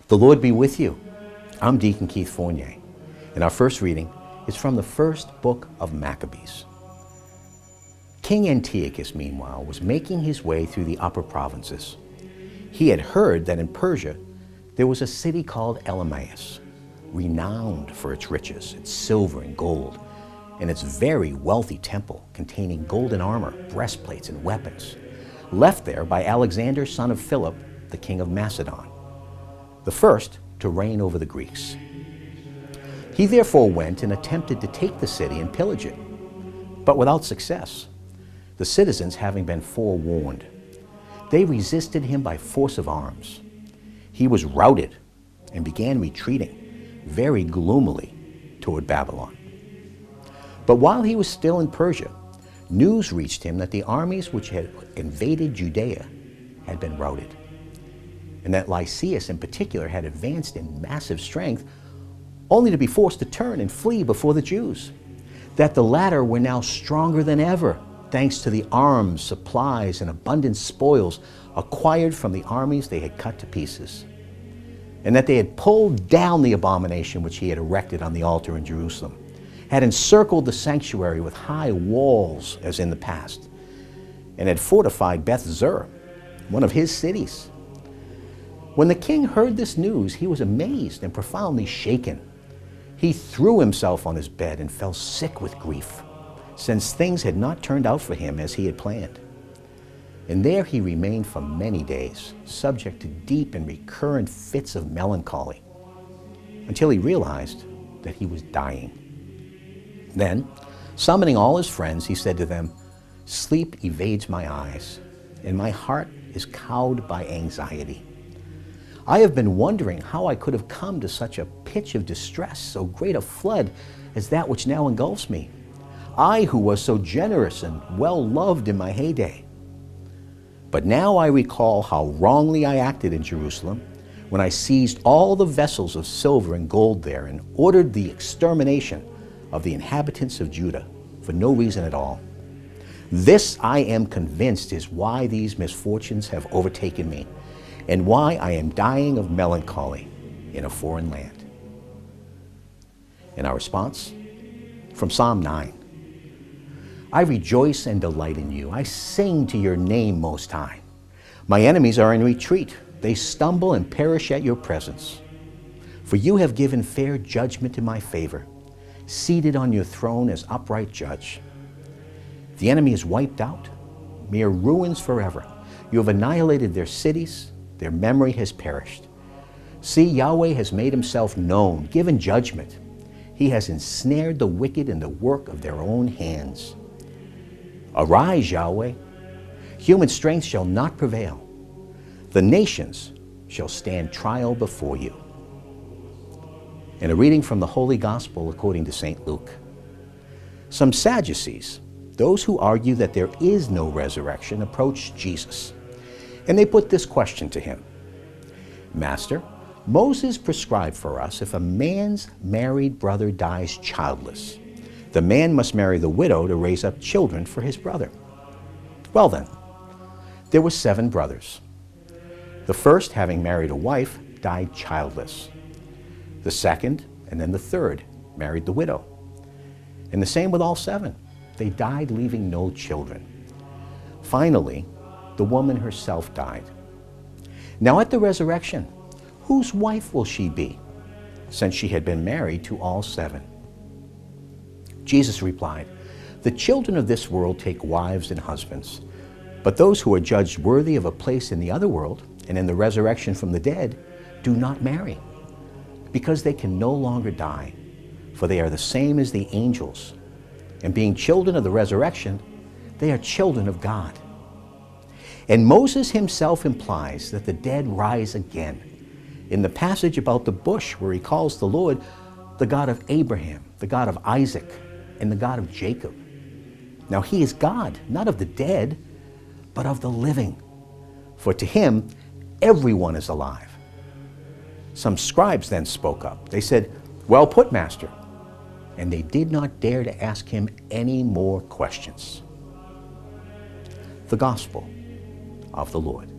The Lord be with you. I'm Deacon Keith Fournier, and our first reading is from the first book of Maccabees. King Antiochus, meanwhile, was making his way through the upper provinces. He had heard that in Persia there was a city called Elymais, renowned for its riches, its silver and gold, and its very wealthy temple containing golden armor, breastplates, and weapons, left there by Alexander, son of Philip, the king of Macedon, the first to reign over the Greeks. He therefore went and attempted to take the city and pillage it, but without success, the citizens having been forewarned. They resisted him by force of arms. He was routed and began retreating very gloomily toward Babylon. But while he was still in Persia, news reached him that the armies which had invaded Judaea had been routed, and that Lysias in particular had advanced in massive strength, only to be forced to turn and flee before the Jews, that the latter were now stronger than ever, thanks to the arms, supplies, and abundant spoils acquired from the armies they had cut to pieces, and that they had pulled down the abomination which he had erected on the altar in Jerusalem, had encircled the sanctuary with high walls as in the past, and had fortified Beth-zur, one of his cities. When the king heard this news, he was amazed and profoundly shaken. He threw himself on his bed and fell sick with grief, since things had not turned out for him as he had planned. And there he remained for many days, subject to deep and recurrent fits of melancholy, until he realized that he was dying. Then, summoning all his friends, he said to them, "Sleep evades my eyes, and my heart is cowed by anxiety. I have been wondering how I could have come to such a pitch of distress, so great a flood as that which now engulfs me. I who was so generous and well loved in my heyday. But now I recall how wrongly I acted in Jerusalem when I seized all the vessels of silver and gold there and ordered the extermination of the inhabitants of Judah for no reason at all. This, I am convinced, is why these misfortunes have overtaken me, and why I am dying of melancholy in a foreign land." And our response from Psalm 9. I rejoice and delight in you. I sing to your name, Most High. My enemies are in retreat. They stumble and perish at your presence. For you have given fair judgment in my favor, seated on your throne as upright judge. The enemy is wiped out, mere ruins forever. You have annihilated their cities. Their memory has perished. See, Yahweh has made himself known, given judgment. He has ensnared the wicked in the work of their own hands. Arise, Yahweh. Human strength shall not prevail. The nations shall stand trial before you. And a reading from the Holy Gospel according to St. Luke. Some Sadducees, those who argue that there is no resurrection, approached Jesus, and they put this question to him: Master, Moses prescribed for us if a man's married brother dies childless, the man must marry the widow to raise up children for his brother. Well then, there were 7 brothers. The first, having married a wife, died childless. The second, and then the third, married the widow. And the same with all 7. They died leaving no children. Finally, the woman herself died. Now at the resurrection, whose wife will she be, since she had been married to all 7? Jesus replied, The children of this world take wives and husbands, but those who are judged worthy of a place in the other world and in the resurrection from the dead do not marry, because they can no longer die, for they are the same as the angels. And being children of the resurrection, they are children of God. And Moses himself implies that the dead rise again in the passage about the bush, where he calls the Lord the God of Abraham, the God of Isaac, and the God of Jacob. Now he is God, not of the dead, but of the living. For to him, everyone is alive. Some scribes then spoke up. They said, Well put, Master. And they did not dare to ask him any more questions. The Gospel of the Lord.